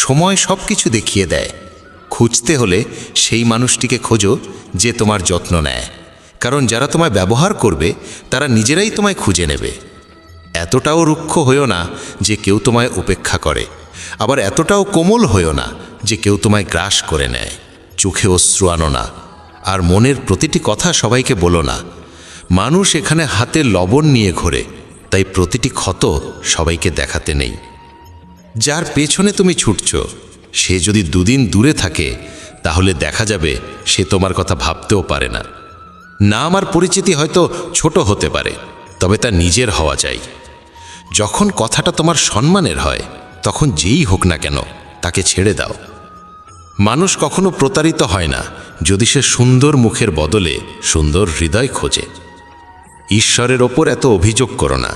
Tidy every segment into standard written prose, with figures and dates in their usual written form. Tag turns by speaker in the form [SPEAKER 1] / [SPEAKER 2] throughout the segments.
[SPEAKER 1] সময় সব কিছু দেখিয়ে দেয়। খুঁজতে হলে সেই মানুষটিকে খোঁজো যে তোমার যত্ন নেয়, কারণ যারা তোমায় ব্যবহার করবে তারা নিজেরাই তোমায় খুঁজে নেবে। এতটাও রুক্ষ হইও না যে কেউ তোমায় উপেক্ষা করে, আবার এতটাও কোমল হইও না যে কেউ তোমায় গ্রাস করে নেয়। চোখে অশ্রু আনো না, আর মনের প্রতিটি কথা সবাইকে বলো না। মানুষ এখানে হাতে লবণ নিয়ে ঘোরে, তাই প্রতিটি ক্ষত সবাইকে দেখাতে নেই। যার পেছনে তুমি ছুটছ সে যদি দুদিন দূরে থাকে তাহলে দেখা যাবে সে তোমার কথা ভাবতেও পারে না। নাম আর পরিচিতি হয়তো ছোট হতে পারে, তবে তা নিজের হওয়া চাই। যখন কথাটা তোমার সম্মানের হয় তখন যেই হোক না কেন তাকে ছেড়ে দাও। মানুষ কখনো প্রতারিত হয় না যদি সে সুন্দর মুখের বদলে সুন্দর হৃদয় খোঁজে। ঈশ্বরের ওপর এত অভিযোগ করো না।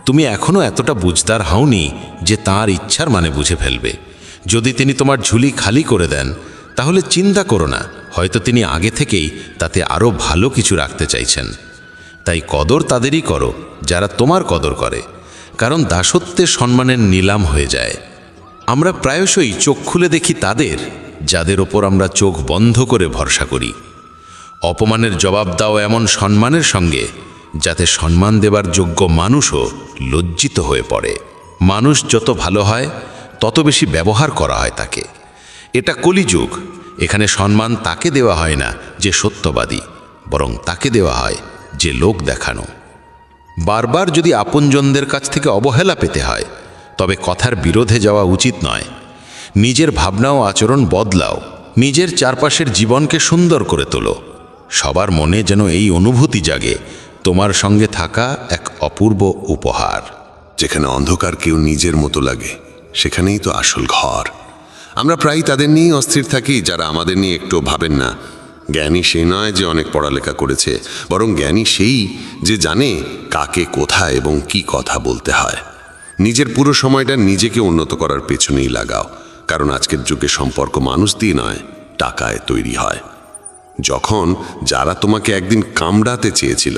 [SPEAKER 1] তুমি এখনও এতটা বুঝদার হওনি যে তাঁর ইচ্ছার মানে বুঝে ফেলবে। যদি তিনি তোমার ঝুলি খালি করে দেন তাহলে চিন্তা করো না, হয়তো তিনি আগে থেকেই তাতে আরও ভালো কিছু রাখতে চাইছেন। তাই কদর তাদেরই করো যারা তোমার কদর করে, কারণ দাসত্বের সম্মানের নিলাম হয়ে যায়। আমরা প্রায়শই চোখ খুলে দেখি তাদের যাদের ওপর আমরা চোখ বন্ধ করে ভরসা করি। অপমানের জবাব দাও এমন সম্মানের সঙ্গে যাতে সম্মান দেবার যোগ্য মানুষও লজ্জিত হয়ে পড়ে। মানুষ যত ভালো হয় তত বেশি ব্যবহার করা হয় তাকে। এটা কলিযুগ। এখানে সম্মান তাকে দেওয়া হয় না যে সত্যবাদী, বরং তাকে দেওয়া হয় যে লোক দেখানো। বারবার যদি আপনজনদের কাছ থেকে অবহেলা পেতে হয় তবে কথার বিরোধে যাওয়া উচিত নয়। নিজের ভাবনা ও আচরণ বদলাও, নিজের চারপাশের জীবনকে সুন্দর করে তোলো। সবার মনে যেন এই অনুভূতি জাগে তোমার সঙ্গে থাকা এক অপূর্ব উপহার।
[SPEAKER 2] যেখানে অন্ধকার কেউ নিজের মতো লাগে সেখানেই তো আসল ঘর। আমরা প্রায়ই তাদের নিয়েই অস্থির থাকি যারা আমাদের নিয়ে একটু ভাবেন না। জ্ঞানী সেই নয় যে অনেক পড়ালেখা করেছে, বরং জ্ঞানী সেই যে জানে কাকে কোথায় এবং কি কথা বলতে হয়। নিজের পুরো সময়টা নিজেকে উন্নত করার পেছনেই লাগাও, কারণ আজকের যুগে সম্পর্ক মানুষ দিয়ে নয়, টাকায় তৈরি হয়। যখন যারা তোমাকে একদিন কামড়াতে চেয়েছিল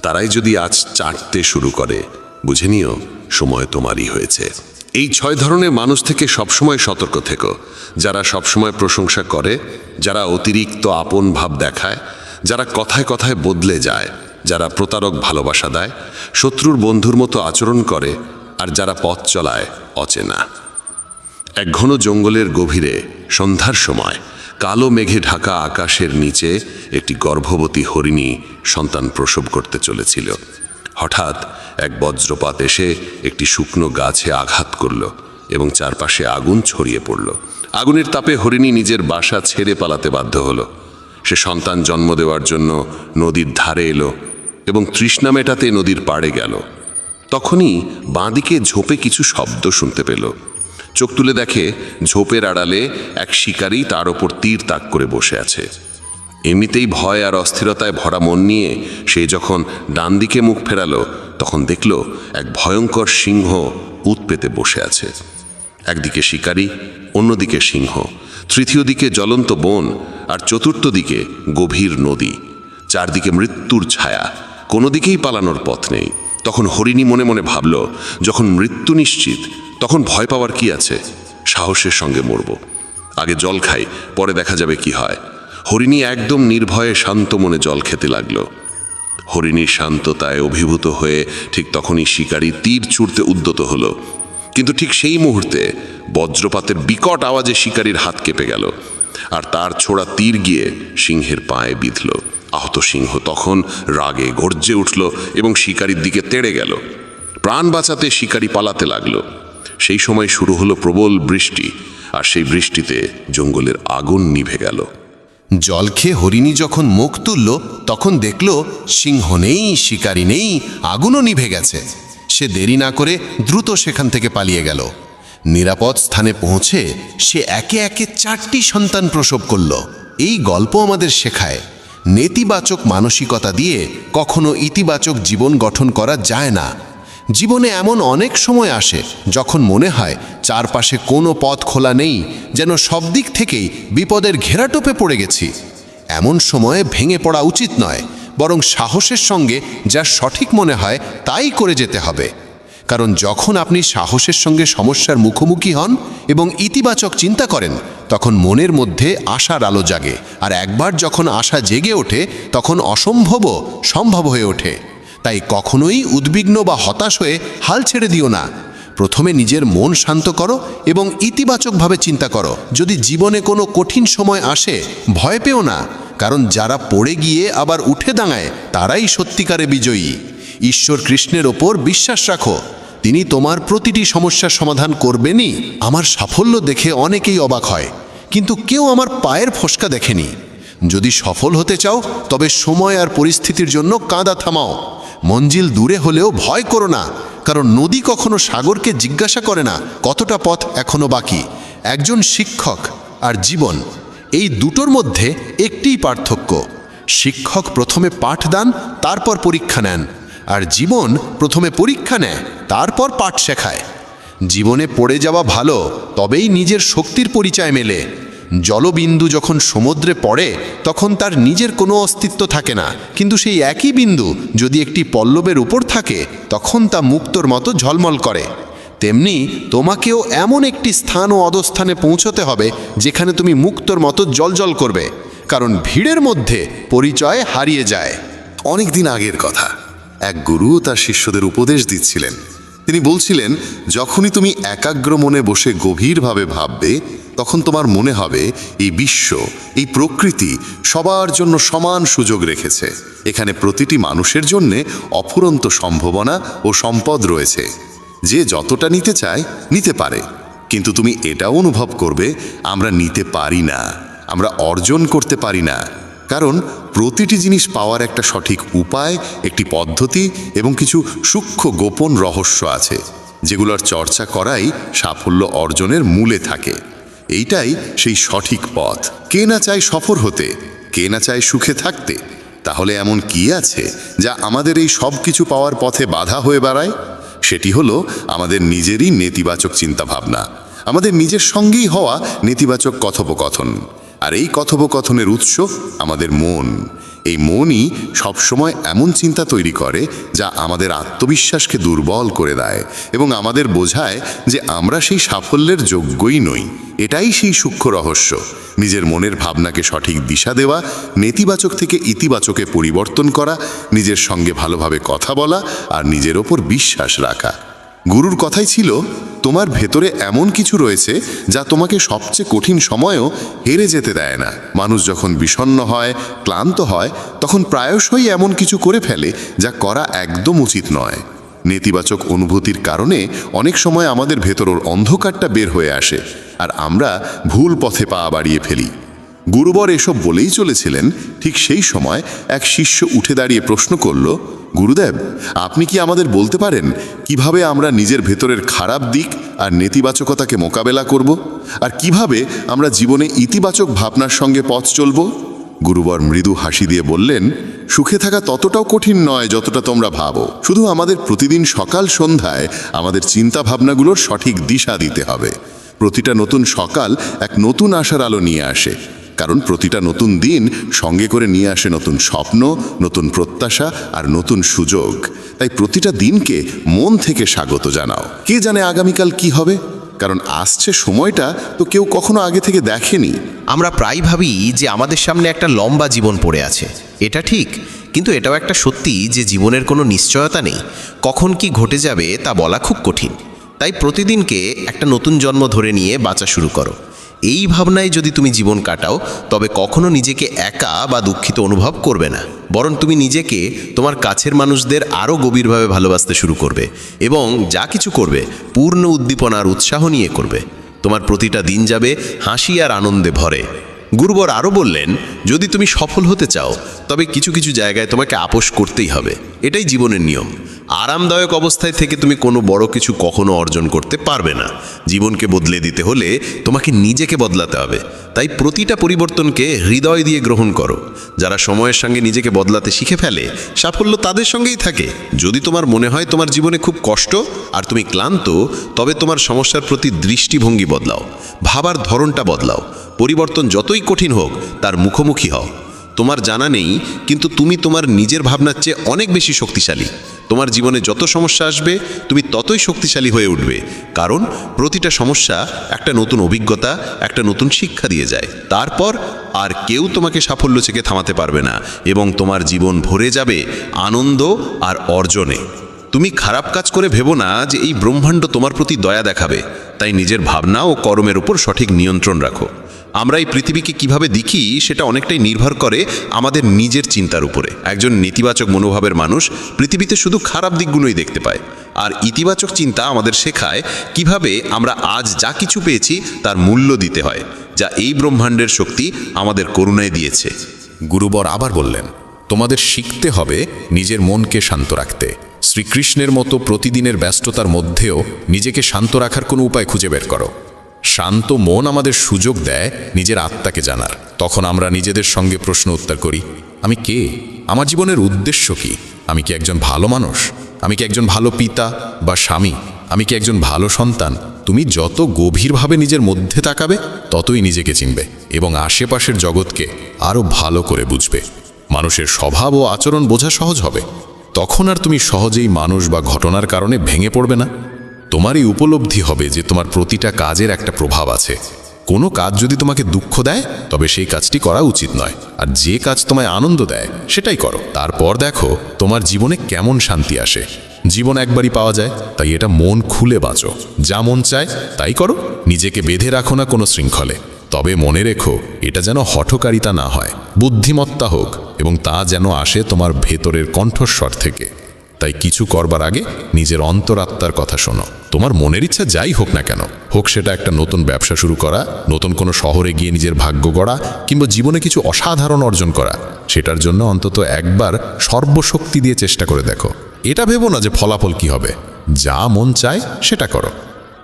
[SPEAKER 2] তারাই যদি আজ চাটতে শুরু করে, বুঝে নিও সময় তোমারই হয়েছে। এই 6 ধরনের মানুষ থেকে সবসময় সতর্ক থেকো। যারা সবসময় প্রশংসা করে, যারা অতিরিক্ত আপন ভাব দেখায়, যারা কথায় কথায় বদলে যায়, যারা প্রতারক ভালোবাসা দেয়, শত্রুর বন্ধুর মতো আচরণ করে, আর যারা পথ চলায় অচেনা। এক ঘন জঙ্গলের গভীরে সন্ধ্যার সময় কালো মেঘে ঢাকা আকাশের নিচে একটি গর্ভবতী হরিণী সন্তান প্রসব করতে চলেছিল। হঠাৎ এক বজ্রপাত এসে একটি শুকনো গাছে আঘাত করল এবং চারপাশে আগুন ছড়িয়ে পড়ল। আগুনের তাপে হরিণী নিজের বাসা ছেড়ে পালাতে বাধ্য হলো। সে সন্তান জন্ম দেওয়ার জন্য নদীর ধারে এলো এবং তৃষ্ণা মেটাতে নদীর পাড়ে গেল। তখনই বাঁদিকে ঝোপে কিছু শব্দ শুনতে পেল। চোখ তুলে দেখে ঝোপের আড়ালে এক শিকারী তার ওপর তীর তাক করে বসে আছে। এমনিতেই ভয় আর অস্থিরতায় ভরা মন নিয়ে সে যখন ডান দিকে মুখ ফেরালো তখন দেখল এক ভয়ঙ্কর সিংহ উত পেতে বসে আছে। একদিকে শিকারী, অন্যদিকে সিংহ, তৃতীয় দিকে জ্বলন্ত বন, আর চতুর্থ দিকে গভীর নদী। চারদিকে মৃত্যুর ছায়া, কোনো দিকেই পালানোর পথ নেই। তখন হরিণী মনে মনে ভাবল, যখন মৃত্যু নিশ্চিত তখন ভয় পাওয়ার কি আছে? সাহসের সঙ্গে মরব। আগে জল খাই, পরে দেখা যাবে কি হয়। হরিণী একদম নির্ভয়ে শান্ত মনে জল খেতে লাগল। হরিণীর শান্ততায় অভিভূত হয়ে ঠিক তখনই শিকারী তীর ছুঁড়তে উদ্যত হলো। কিন্তু ঠিক সেই মুহূর্তে বজ্রপাতের বিকট আওয়াজে শিকারীর হাত কেঁপে গেল, আর তার ছোড়া তীর গিয়ে সিংহের পায়ে বিঁধল। আহত সিংহ তখন রাগে গর্জে উঠল এবং শিকারীর দিকে তেড়ে গেল। প্রাণ বাঁচাতে শিকারী পালাতে লাগলো। সেই সময় শুরু হলো প্রবল বৃষ্টি, আর সেই বৃষ্টিতে জঙ্গলের আগুন নিভে গেল।
[SPEAKER 3] জল খেয়ে হরিণী যখন মুখ তুলল তখন দেখল সিংহ নেই, শিকারী নেই, আগুনও নিভে গেছে। সে দেরি না করে দ্রুত সেখান থেকে পালিয়ে গেল। নিরাপদ স্থানে পৌঁছে সে একে একে 4টি সন্তান প্রসব করল। এই গল্প আমাদের শেখায়, নেতিবাচক মানসিকতা দিয়ে কখনো ইতিবাচক জীবন গঠন করা যায় না। জীবনে এমন অনেক সময় আসে যখন মনে হয় চারপাশে কোনো পথ খোলা নেই, যেন সব দিক থেকেই বিপদের ঘেরাটোপে পড়ে গেছি। এমন সময়ে ভেঙে পড়া উচিত নয়, বরং সাহসের সঙ্গে যা সঠিক মনে হয় তাই করে যেতে হবে। কারণ যখন আপনি সাহসের সঙ্গে সমস্যার মুখোমুখি হন এবং ইতিবাচক চিন্তা করেন, তখন মনের মধ্যে আশার আলো জাগে, আর একবার যখন আশা জেগে ওঠে তখন অসম্ভবও সম্ভব হয়ে ওঠে। তাই কখনোই উদ্বিগ্ন বা হতাশ হয়ে হাল ছেড়ে দিও না। প্রথমে নিজের মন শান্ত করো এবং ইতিবাচকভাবে চিন্তা করো। যদি জীবনে কোনো কঠিন সময় আসে, ভয় পেও না, কারণ যারা পড়ে গিয়ে আবার উঠে দাঁড়ায় তারাই সত্যিকারে বিজয়ী। ঈশ্বর কৃষ্ণের ওপর বিশ্বাস রাখো, তিনি তোমার প্রতিটি সমস্যার সমাধান করবেনই। আমার সাফল্য দেখে অনেকেই অবাক হয়, কিন্তু কেউ আমার পায়ের ফসকা দেখেনি। যদি সফল হতে চাও তবে সময় আর পরিস্থিতির জন্য কাঁদা থামাও। মঞ্জিল দূরে হলেও ভয় করো না, কারণ নদী কখনো সাগরকে জিজ্ঞাসা করে না কতটা পথ এখনো বাকি। একজন শিক্ষক আর জীবন, এই দুটোর মধ্যে একটিই পার্থক্য। শিক্ষক প্রথমে পাঠ দেন, তারপর পরীক্ষা নেন, আর জীবন প্রথমে পরীক্ষা নেয়, তারপর পাঠ শেখায়। জীবনে পড়ে যাওয়া ভালো, তবেই নিজের শক্তির পরিচয় মেলে। জলবিন্দু যখন সমুদ্রে পড়ে তখন তার নিজের কোনো অস্তিত্ব থাকে না, কিন্তু সেই একই বিন্দু যদি একটি পল্লবের উপর থাকে তখন তা মুক্তোর মতো ঝলমল করে। তেমনি তোমাকেও এমন একটি স্থান ও অবস্থানে পৌঁছতে হবে যেখানে তুমি মুক্তোর মতো জ্বলজ্বল করবে, কারণ ভিড়ের মধ্যে পরিচয় হারিয়ে যায়।
[SPEAKER 2] অনেক দিন আগের কথা, এক গুরু তার শিষ্যদের উপদেশ দিচ্ছিলেন। তিনি বলছিলেন, যখনই তুমি একাগ্র মনে বসে গভীরভাবে ভাববে, তখন তোমার মনে হবে এই বিশ্ব, এই প্রকৃতি সবার জন্য সমান সুযোগ রেখেছে। এখানে প্রতিটি মানুষের জন্যে অফুরন্ত সম্ভাবনা ও সম্পদ রয়েছে। যে যতটা নিতে চায় নিতে পারে, কিন্তু তুমি এটাও অনুভব করবে আমরা নিতে পারি না, আমরা অর্জন করতে পারি না। কারণ প্রতিটি জিনিস পাওয়ার একটা সঠিক উপায়, একটি পদ্ধতি এবং কিছু সূক্ষ্ম গোপন রহস্য আছে, যেগুলোর চর্চা করাই সাফল্য অর্জনের মূলে থাকে। এইটাই সেই সঠিক পথ। কে না চায় সফল হতে, কে না চায় সুখে থাকতে? তাহলে এমন কি আছে যা আমাদের এই সব কিছু পাওয়ার পথে বাধা হয়ে দাঁড়ায়? সেটি হলো আমাদের নিজেরই নেতিবাচক চিন্তাভাবনা, আমাদের নিজের সঙ্গেই হওয়া নেতিবাচক কথোপকথন। আর এই কথোপকথনের উৎস আমাদের মন। এই মনই সবসময় এমন চিন্তা তৈরি করে যা আমাদের আত্মবিশ্বাসকে দুর্বল করে দেয় এবং আমাদের বোঝায় যে আমরা সেই সাফল্যের যোগ্যই নই। এটাই সেই সূক্ষ্ম রহস্য, নিজের মনের ভাবনাকে সঠিক দিশা দেওয়া, নেতিবাচক থেকে ইতিবাচকে পরিবর্তন করা, নিজের সঙ্গে ভালোভাবে কথা বলা আর নিজের ওপর বিশ্বাস রাখা। গুরুর কথাই ছিল, তোমার ভেতরে এমন কিছু রয়েছে যা তোমাকে সবচেয়ে কঠিন সময়েও হেরে যেতে দেয় না। মানুষ যখন বিষণ্ণ হয়, ক্লান্ত হয়, তখন প্রায়শই এমন কিছু করে ফেলে যা করা একদম উচিত নয়। নেতিবাচক অনুভূতির কারণে অনেক সময় আমাদের ভেতরের অন্ধকারটা বের হয়ে আসে আর আমরা ভুল পথে পা বাড়িয়ে ফেলি। গুরুবর এসব বলেই চলেছিলেন। ঠিক সেই সময় এক শিষ্য উঠে দাঁড়িয়ে প্রশ্ন করল, গুরুদেব, আপনি কি আমাদের বলতে পারেন কিভাবে আমরা নিজের ভেতরের খারাপ দিক আর নেতিবাচকতাকে মোকাবেলা করব, আর কিভাবে আমরা জীবনে ইতিবাচক ভাবনার সঙ্গে পথ চলব? গুরুবর মৃদু হাসি দিয়ে বললেন, সুখে থাকা ততটাও কঠিন নয় যতটা তোমরা ভাবো। শুধু আমাদের প্রতিদিন সকাল সন্ধ্যায় আমাদের চিন্তা ভাবনাগুলোর সঠিক দিশা দিতে হবে। প্রতিটা নতুন সকাল এক নতুন আশার আলো নিয়ে আসে, কারণ প্রতিটা নতুন দিন সঙ্গে করে নিয়ে আসে নতুন স্বপ্ন, নতুন প্রত্যাশা আর নতুন সুযোগ। তাই প্রতিটা দিনকে মন থেকে স্বাগত জানাও। কে জানে আগামীকাল কি হবে, কারণ আসছে সময়টা তো কেউ কখনো আগে থেকে দেখেনি।
[SPEAKER 1] আমরা প্রায় ভাবি যে আমাদের সামনে একটা লম্বা জীবন পড়ে আছে, এটা ঠিক, কিন্তু এটাও একটা সত্যি যে জীবনের কোনো নিশ্চয়তা নেই। কখন কি ঘটে যাবে তা বলা খুব কঠিন। তাই প্রতিদিনকে একটা নতুন জন্ম ধরে নিয়ে বাঁচা শুরু করো। এই ভাবনায় যদি তুমি জীবন কাটাও, তবে কখনো নিজেকে একা বা দুঃখিত অনুভব করবে না, বরং তুমি নিজেকে, তোমার কাছের মানুষদের আরও গভীরভাবে ভালোবাসতে শুরু করবে এবং যা কিছু করবে পূর্ণ উদ্দীপনা আর উৎসাহ নিয়ে করবে। তোমার প্রতিটা দিন যাবে হাসি আর আনন্দে ভরে। গুরুবর আরও বললেন, যদি তুমি সফল হতে চাও তবে কিছু কিছু জায়গায় তোমাকে আপোষ করতেই হবে। এটাই জীবনের নিয়ম। আরামদায়ক অবস্থায় থেকে তুমি কোনো বড় কিছু কখনো অর্জন করতে পারবে না। জীবনকে বদলে দিতে হলে তোমাকে নিজেকে বদলাতে হবে। তাই প্রতিটা পরিবর্তনকে হৃদয় দিয়ে গ্রহণ করো। যারা সময়ের সঙ্গে নিজেকে বদলাতে শিখে ফেলে, সাফল্য তাদের সঙ্গেই থাকে। যদি তোমার মনে হয় তোমার জীবনে খুব কষ্ট আর তুমি ক্লান্ত, তবে তোমার সমস্যার প্রতি দৃষ্টিভঙ্গি বদলাও, ভাবার ধরনটা বদলাও। পরিবর্তন যতই কঠিন হোক তার মুখোমুখি হও।
[SPEAKER 2] তোমার জানা নেই, কিন্তু তুমি তোমার নিজের ভাবনার চেয়ে অনেক বেশি শক্তিশালী। তোমার জীবনে যত সমস্যা আসবে তুমি ততই শক্তিশালী হয়ে উঠবে, কারণ প্রতিটা সমস্যা একটা নতুন অভিজ্ঞতা, একটা নতুন শিক্ষা দিয়ে যায়। তারপর আর কেউ তোমাকে সাফল্য থেকে থামাতে পারবে না, এবং তোমার জীবন ভরে যাবে আনন্দ আর অর্জনে। তুমি খারাপ কাজ করে ভেবো না যে এই ব্রহ্মাণ্ড তোমার প্রতি দয়া দেখাবে, তাই নিজের ভাবনা ও কর্মের উপর সঠিক নিয়ন্ত্রণ রাখো। আমরা এই পৃথিবীকে কিভাবে দেখি সেটা অনেকটাই নির্ভর করে আমাদের নিজের চিন্তার উপরে। একজন নেতিবাচক মনোভাবের মানুষ পৃথিবীতে শুধু খারাপ দিকগুলোই দেখতে পায়, আর ইতিবাচক চিন্তা আমাদের শেখায় কিভাবে আমরা আজ যা কিছু পেয়েছি তার মূল্য দিতে হয়, যা এই ব্রহ্মাণ্ডের শক্তি আমাদের করুণায় দিয়েছে।
[SPEAKER 4] গুরুবর আবার বললেন, তোমাদের শিখতে হবে নিজের মনকে শান্ত রাখতে। শ্রীকৃষ্ণের মতো প্রতিদিনের ব্যস্ততার মধ্যেও নিজেকে শান্ত রাখার কোনো উপায় খুঁজে বের করো। শান্ত মন আমাদের সুযোগ দেয় নিজের আত্মাকে জানার। তখন আমরা নিজেদের সঙ্গে প্রশ্ন উত্তর করি, আমি কে? আমার জীবনের উদ্দেশ্য কি? আমি কি একজন ভালো মানুষ? আমি কি একজন ভালো পিতা বা স্বামী? আমি কি একজন ভালো সন্তান? তুমি যত গভীরভাবে নিজের মধ্যে তাকাবে ততই নিজেকে চিনবে এবং আশেপাশের জগৎকে আরও ভালো করে বুঝবে। মানুষের স্বভাব ও আচরণ বোঝা সহজ হবে। তখন আর তুমি সহজেই মানুষ বা ঘটনার কারণে ভেঙে পড়বে না। তোমার এই উপলব্ধি হবে যে তোমার প্রতিটা কাজের একটা প্রভাব আছে। কোনো কাজ যদি তোমাকে দুঃখ দেয় তবে সেই কাজটি করা উচিত নয়, আর যে কাজ তোমায় আনন্দ দেয় সেটাই করো। তারপর দেখো তোমার জীবনে কেমন শান্তি আসে। জীবন একবারই পাওয়া যায়, তাই এটা মন খুলে বাঁচো। যা মন চায় তাই করো, নিজেকে বেঁধে রাখো না কোনো শৃঙ্খলে। তবে মনে রেখো, এটা যেন হঠকারিতা না হয়, বুদ্ধিমত্তা হোক, এবং তা যেন আসে তোমার ভেতরের কণ্ঠস্বর থেকে। তাই কিছু করবার আগে নিজের অন্তরাত্মার কথা শোনো। তোমার মনের ইচ্ছা যাই হোক না কেন, হোক সেটা একটা নতুন ব্যবসা শুরু করা, নতুন কোনো শহরে গিয়ে নিজের ভাগ্য গড়া, কিংবা জীবনে কিছু অসাধারণ অর্জন করা, সেটার জন্য অন্তত একবার সর্বশক্তি দিয়ে চেষ্টা করে দেখো। এটা ভেবো না যে ফলাফল কি হবে। যা মন চায় সেটা করো।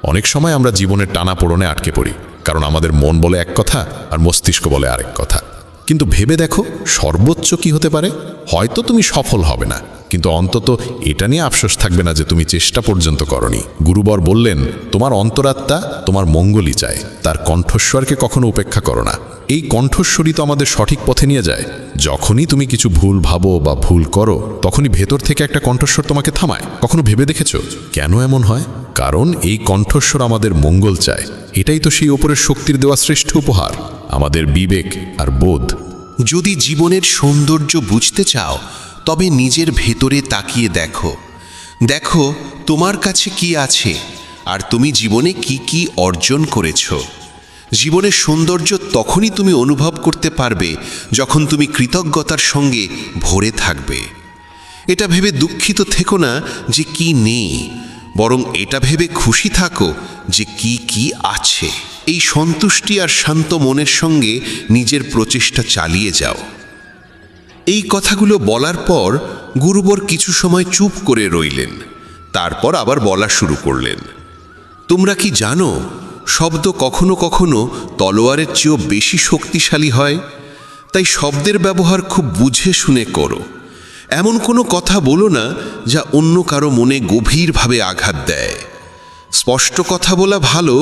[SPEAKER 4] অনেক সময় আমরা জীবনের টানাপোড়েনে আটকে পড়ি, কারণ আমাদের মন বলে এক কথা আর মস্তিষ্ক বলে আরেক কথা। কিন্তু ভেবে দেখো, সর্বোচ্চ কি হতে পারে? হয়তো তুমি সফল হবে না, কিন্তু অন্তত এটা নিয়ে আফসোস থাকবে না যে তুমি চেষ্টা পর্যন্ত করনি। গুরুবর বললেন, তোমার অন্তরাত্মা তোমার মঙ্গলই চায়, তার কণ্ঠস্বরকে কখনো উপেক্ষা করো না। এই কণ্ঠস্বরই তো আমাদের সঠিক পথে নিয়ে যায়। যখনই তুমি কিছু ভুল ভাবো বা ভুল করো, তখনই ভেতর থেকে একটা কণ্ঠস্বর তোমাকে থামায়। কখনো ভেবে দেখেছো কেন এমন হয়? কারণ এই কণ্ঠস্বর আমাদের মঙ্গল চায়। এটাই তো সেই ওপরের শক্তির দেওয়া শ্রেষ্ঠ উপহার, আমাদের বিবেক আর বোধ।
[SPEAKER 1] যদি জীবনের সৌন্দর্য বুঝতে চাও, তবে নিজের ভেতরে তাকিয়ে দেখো। দেখো তোমার কাছে কি আছে, আর তুমি জীবনে কি কি অর্জন করেছো। জীবনের সৌন্দর্য তখনই তুমি অনুভব করতে পারবে যখন তুমি কৃতজ্ঞতার সঙ্গে ভরে থাকবে। এটা ভেবে দুঃখিত থেকো না যে কি নেই, বরং এটা ভেবে খুশি থাকো যে কি কি আছে। এই সন্তুষ্টি আর শান্ত মনের সঙ্গে নিজের প্রচেষ্টা চালিয়ে যাও। এই কথাগুলো বলার পর গুরুবর কিছু সময় চুপ করে রইলেন। তারপর আবার বলা শুরু করলেন, তোমরা কি জানো, শব্দ কখনো কখনো তলোয়ারের চেয়েও বেশি শক্তিশালী হয়। তাই শব্দের ব্যবহার খুব বুঝে শুনে করো। এমন কোনো কথা বলো না যা অন্য কারো মনে গভীরভাবে আঘাত দেয়। স্পষ্ট কথা বলা ভালো,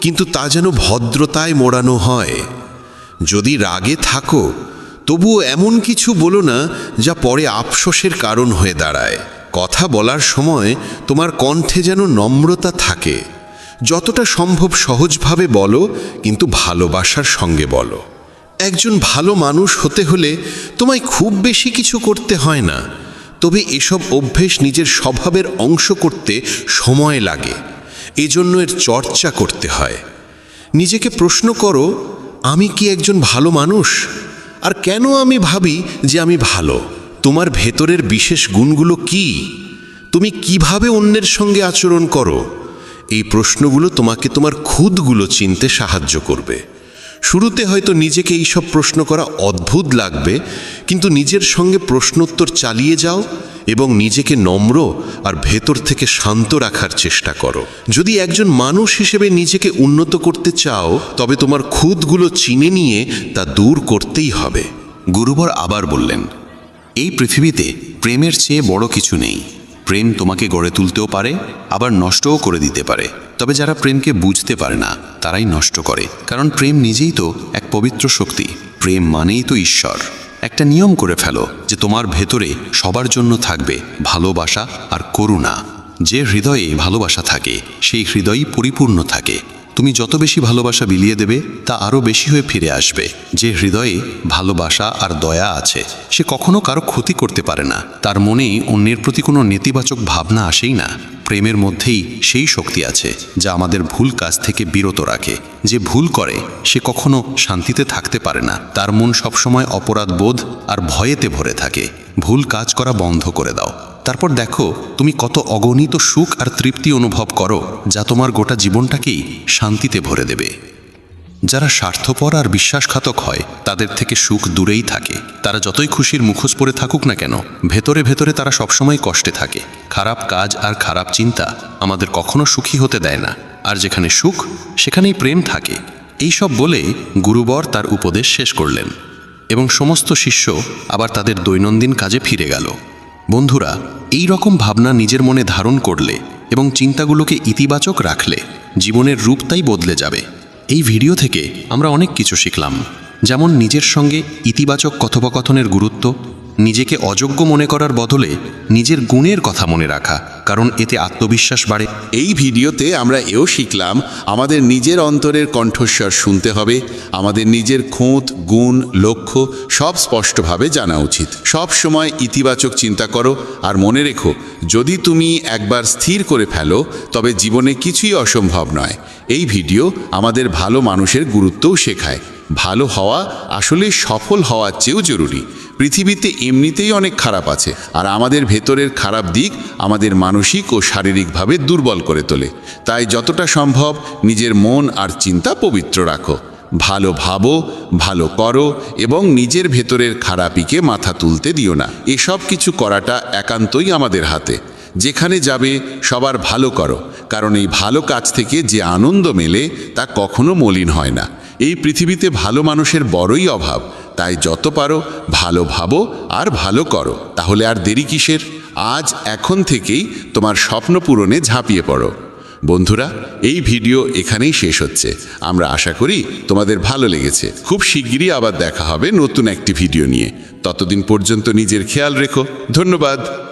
[SPEAKER 1] কিন্তু তা যেন ভদ্রতায় মোড়ানো হয়। যদি রাগে থাকো, তবুও এমন কিছু বলো না যা পরে আফসোসের কারণ হয়ে দাঁড়ায়। কথা বলার সময় তোমার কণ্ঠে যেন নম্রতা থাকে। যতটা সম্ভব সহজভাবে বলো, কিন্তু ভালোবাসার সঙ্গে বলো। একজন ভালো মানুষ হতে হলে তোমায় খুব বেশি কিছু করতে হয় না, তবে এসব অভ্যেস নিজের স্বভাবের অংশ করতে সময় লাগে। এজন্য এর চর্চা করতে হয়। নিজেকে প্রশ্ন করো, আমি কি একজন ভালো মানুষ? আর কেন আমি ভাবি যে আমি ভালো? তোমার ভেতরের বিশেষ গুণগুলো কি? তুমি কিভাবে অন্যের সঙ্গে আচরণ করো? এই প্রশ্নগুলো তোমাকে তোমার খুদগুলো চিনতে সাহায্য করবে। শুরুতে হয়তো নিজেকে এইসব প্রশ্ন করা অদ্ভুত লাগবে, কিন্তু নিজের সঙ্গে প্রশ্নোত্তর চালিয়ে যাও এবং নিজেকে নম্র আর ভেতর থেকে শান্ত রাখার চেষ্টা করো। যদি একজন মানুষ হিসেবে নিজেকে উন্নত করতে চাও, তবে তোমার খুদগুলো চিনে নিয়ে তা দূর করতেই হবে।
[SPEAKER 5] গুরুবর আবার বললেন, এই পৃথিবীতে প্রেমের চেয়ে বড় কিছু নেই। প্রেম তোমাকে গড়ে তুলতেও পারে, আবার নষ্টও করে দিতে পারে। তবে যারা প্রেমকে বুঝতে পারে না তারাই নষ্ট করে, কারণ প্রেম নিজেই তো এক পবিত্র শক্তি। প্রেম মানেই তো ঈশ্বর। একটা নিয়ম করে ফেলো যে তোমার ভেতরে সবার জন্য থাকবে ভালোবাসা আর করুণা। যে হৃদয়ে ভালোবাসা থাকে সেই হৃদয়ই পরিপূর্ণ থাকে। তুমি যত বেশি ভালোবাসা বিলিয়ে দেবে তা আরও বেশি হয়ে ফিরে আসবে। যে হৃদয়ে ভালোবাসা আর দয়া আছে সে কখনো কারো ক্ষতি করতে পারে না, তার মনে অন্যের প্রতি কোনো নেতিবাচক ভাবনা আসেই না। প্রেমের মধ্যেই সেই শক্তি আছে যা আমাদের ভুল কাজ থেকে বিরত রাখে। যে ভুল করে সে কখনো শান্তিতে থাকতে পারে না, তার মন সবসময় অপরাধ বোধ আর ভয়েতে ভরে থাকে। ভুল কাজ করা বন্ধ করে দাও, তারপর দেখো তুমি কত অগণিত সুখ আর তৃপ্তি অনুভব করো যা তোমার গোটা জীবনটাকেই শান্তিতে ভরে দেবে। যারা স্বার্থপর আর বিশ্বাসঘাতক হয় তাদের থেকে সুখ দূরেই থাকে। তারা যতই খুশির মুখোশ পরে থাকুক না কেন, ভেতরে ভেতরে তারা সবসময় কষ্টে থাকে। খারাপ কাজ আর খারাপ চিন্তা আমাদের কখনো সুখী হতে দেয় না, আর যেখানে সুখ সেখানেই প্রেম থাকে। এই সব বলে গুরুবর তার উপদেশ শেষ করলেন এবং সমস্ত শিষ্য আবার তাদের দৈনন্দিন কাজে ফিরে গেল। বন্ধুরা, এই রকম ভাবনা নিজের মনে ধারণ করলে এবং চিন্তাগুলোকে ইতিবাচক রাখলে জীবনের রূপটাই বদলে যাবে। এই ভিডিও থেকে আমরা অনেক কিছু শিখলাম, যেমন নিজের সঙ্গে ইতিবাচক কথোপকথনের গুরুত্ব, নিজেকে অযোগ্য মনে করার বদলে নিজের গুণের কথা মনে রাখা, কারণ এতে আত্মবিশ্বাস বাড়ে।
[SPEAKER 6] এই ভিডিওতে আমরা এও শিখলাম আমাদের নিজের অন্তরের কণ্ঠস্বর শুনতে হবে। আমাদের নিজের খুঁত, গুণ, লক্ষ্য সব স্পষ্টভাবে জানা উচিত। সব সময় ইতিবাচক চিন্তা করো আর মনে রেখো, যদি তুমি একবার স্থির করে ফেলো তবে জীবনে কিছুই অসম্ভব নয়। এই ভিডিও আমাদের ভালো মানুষের গুরুত্বও শেখায়। ভালো হওয়া আসলে সফল হওয়ার চেয়েও জরুরি। পৃথিবীতে এমনিতেই অনেক খারাপ আছে, আর আমাদের ভেতরের খারাপ দিক আমাদের মানসিক ও শারীরিকভাবে দুর্বল করে তোলে। তাই যতটা সম্ভব নিজের মন আর চিন্তা পবিত্র রাখো। ভালো ভাবো, ভালো করো এবং নিজের ভেতরের খারাপিকে মাথা তুলতে দিও না। এসব কিছু করাটা একান্তই আমাদের হাতে। যেখানে যাবে সবার ভালো করো, কারণ এই ভালো কাজ থেকে যে আনন্দ মেলে তা কখনো মলিন হয় না। এই পৃথিবীতে ভালো মানুষের বড়ই অভাব, তাই যত পারো ভালো ভাবো আর ভালো করো। তাহলে আর দেরি কিসের? আজ এখন থেকেই তোমার স্বপ্ন পূরণে ঝাঁপিয়ে পড়ো। বন্ধুরা, এই ভিডিও এখানেই শেষ হচ্ছে। আমরা আশা করি তোমাদের ভালো লেগেছে। খুব শিগগিরই আবার দেখা হবে নতুন একটি ভিডিও নিয়ে। ততদিন পর্যন্ত নিজের খেয়াল রেখো। ধন্যবাদ।